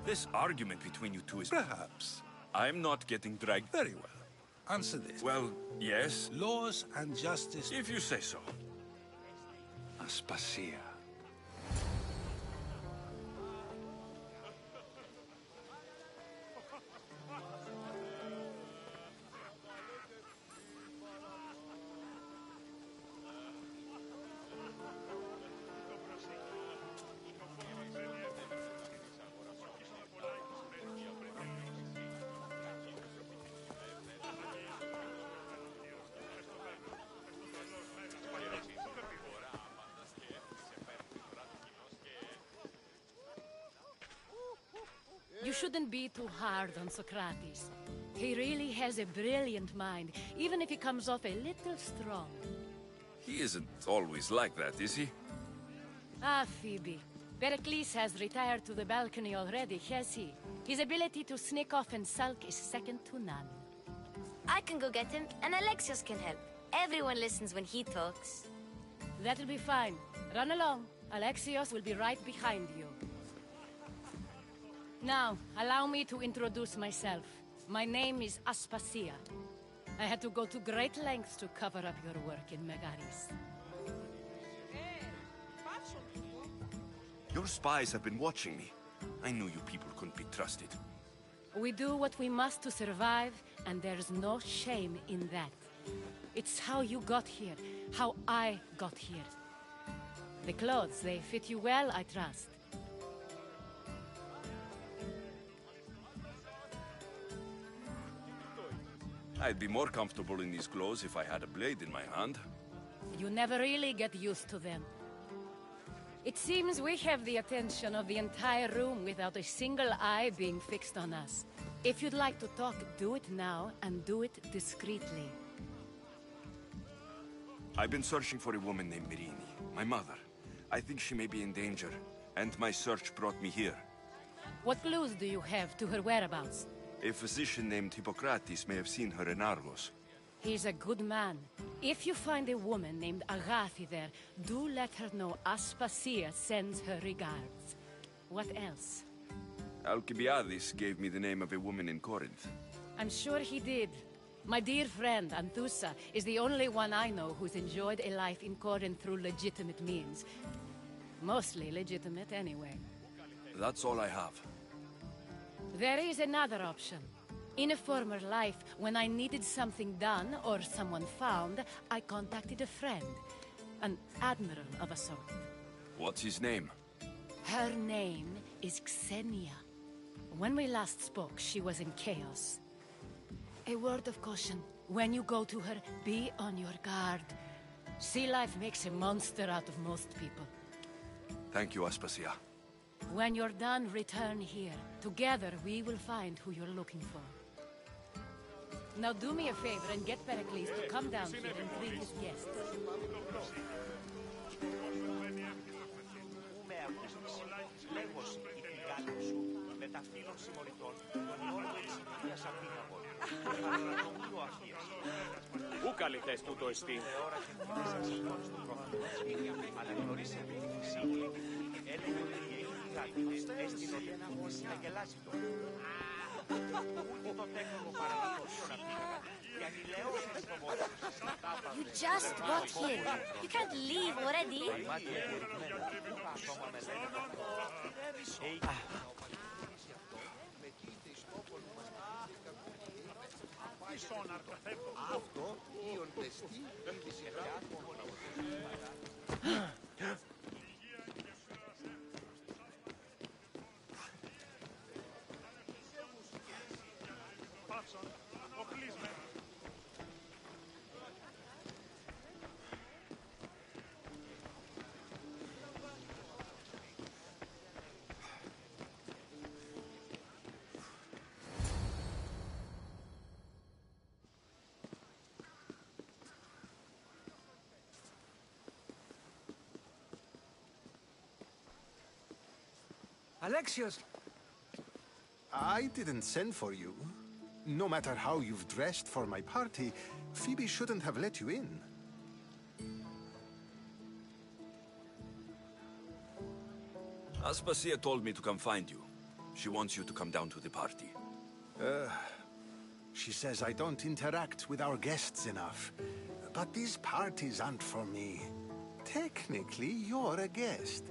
This argument between you two is... Perhaps. I'm not getting dragged... Very well. Answer this. Well, yes. Laws and justice... If you say so. Aspasia. You shouldn't be too hard on Socrates. He really has a brilliant mind, even if he comes off a little strong. He isn't always like that, is he? Ah, Phoebe. Pericles has retired to the balcony already, has he? His ability to sneak off and sulk is second to none. I can go get him, and Alexios can help. Everyone listens when he talks. That'll be fine. Run along. Alexios will be right behind you. Now, allow me to introduce myself. My name is Aspasia. I had to go to great lengths to cover up your work in Megaris. Your spies have been watching me. I knew you people couldn't be trusted. We do what we must to survive, and there's no shame in that. It's how you got here, how I got here. The clothes, they fit you well, I trust. I'd be more comfortable in these clothes if I had a blade in my hand. You never really get used to them. It seems we have the attention of the entire room without a single eye being fixed on us. If you'd like to talk, do it now, and do it discreetly. I've been searching for a woman named Mirini, my mother. I think she may be in danger, and my search brought me here. What clues do you have to her whereabouts? A physician named Hippocrates may have seen her in Argos. He's a good man. If you find a woman named Agathi there, do let her know Aspasia sends her regards. What else? Alcibiades gave me the name of a woman in Corinth. I'm sure he did. My dear friend, Anthusa, is the only one I know who's enjoyed a life in Corinth through legitimate means. Mostly legitimate, anyway. That's all I have. There is another option. In a former life, when I needed something done or someone found, I contacted a friend. An admiral of a sort. What's his name? Her name is Xenia. When we last spoke, she was in chaos. A word of caution. When you go to her, be on your guard. Sea life makes a monster out of most people. Thank you, Aspasia. When you're done, return here. Together, we will find who you're looking for. Now do me a favor and get Pericles to come down here and greet his guests. Πού καλυθές τούτο εστί? You just got here. You can't leave already. Alexios! I didn't send for you. No matter how you've dressed for my party, Phoebe shouldn't have let you in. Aspasia told me to come find you. She wants you to come down to the party. She says I don't interact with our guests enough. But these parties aren't for me. Technically, you're a guest.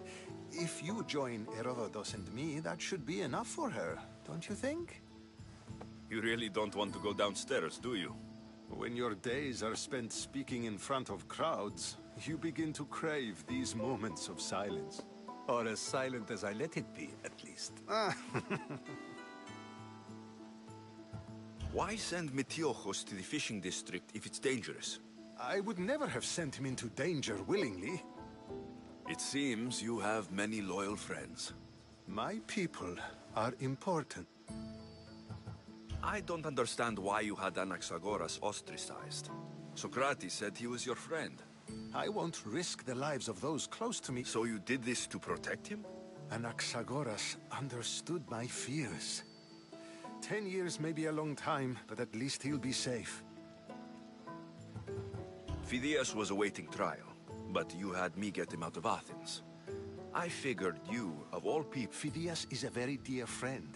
If you join Herodotus and me, that should be enough for her, don't you think? You really don't want to go downstairs, do you? When your days are spent speaking in front of crowds, you begin to crave these moments of silence. Or as silent as I let it be, at least. Why send Metiochos to the fishing district if it's dangerous? I would never have sent him into danger willingly. It seems you have many loyal friends. My people are important. I don't understand why you had Anaxagoras ostracized. Socrates said he was your friend. I won't risk the lives of those close to me. So you did this to protect him? Anaxagoras understood my fears. 10 years may be a long time, but at least he'll be safe. Phidias was awaiting trial, but you had me get him out of Athens. I figured you, of all people... Phidias is a very dear friend.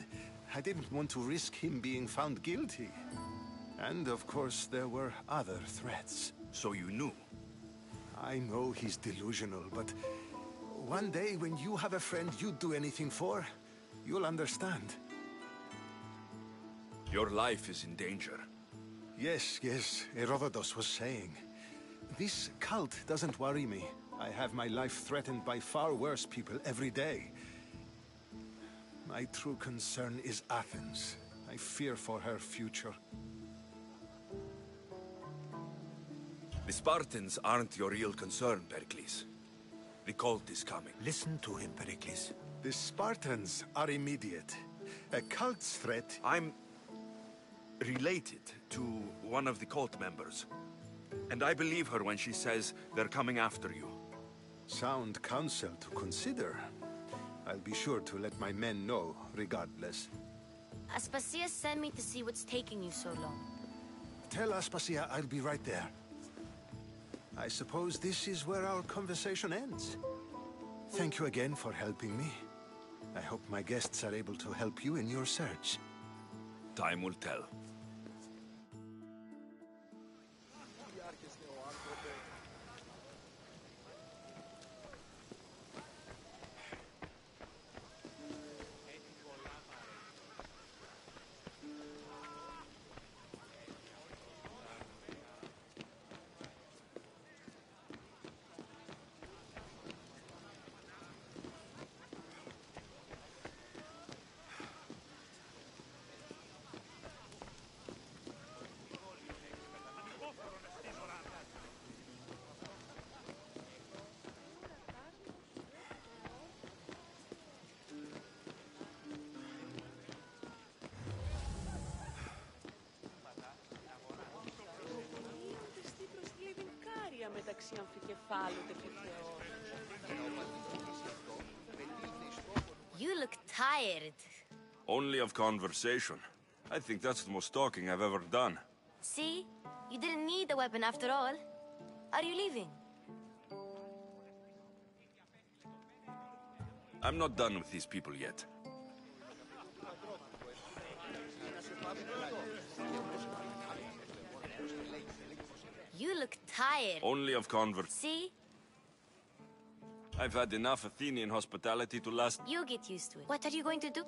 I didn't want to risk him being found guilty. And of course, there were other threats. So you knew? I know he's delusional, but one day when you have a friend you'd do anything for, you'll understand. Your life is in danger. Yes, Herodotus was saying. This cult doesn't worry me. I have my life threatened by far worse people every day. My true concern is Athens. I fear for her future. The Spartans aren't your real concern, Pericles. The cult is coming. Listen to him, Pericles. The Spartans are immediate. A cult's threat... I'm related to one of the cult members. And I believe her when she says they're coming after you. Sound counsel to consider. I'll be sure to let my men know, regardless. Aspasia sent me to see what's taking you so long. Tell Aspasia I'll be right there. I suppose this is where our conversation ends. Thank you again for helping me. I hope my guests are able to help you in your search. Time will tell. You look tired. Only of conversation. I think that's the most talking I've ever done. See? You didn't need a weapon after all. Are you leaving? I'm not done with these people yet. You look tired. Only of See? I've had enough Athenian hospitality to last... You get used to it. What are you going to do?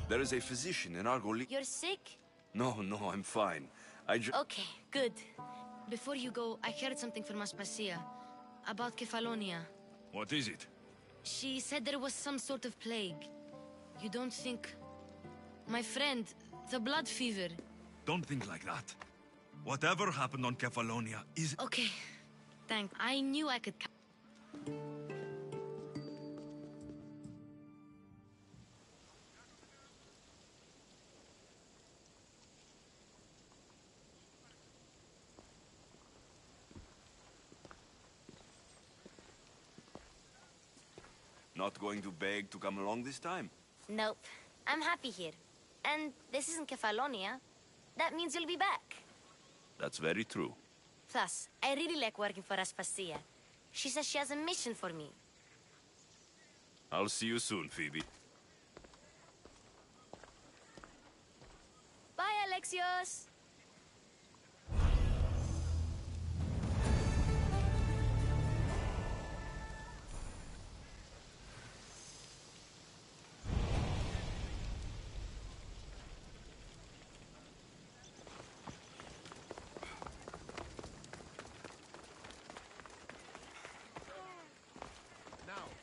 There is a physician in Argoli... You're sick? No, I'm fine. Okay, good. Before you go, I heard something from Aspasia about Kefalonia. What is it? She said there was some sort of plague. You don't think... My friend, the blood fever. Don't think like that. Whatever happened on Kefalonia is... Okay. Thanks. I knew I could... Not going to beg to come along this time? Nope. I'm happy here. And this isn't Kefalonia. That means you'll be back. That's very true. Plus, I really like working for Aspasia. She says she has a mission for me. I'll see you soon, Phoebe. Bye, Alexios!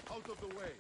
Out of the way.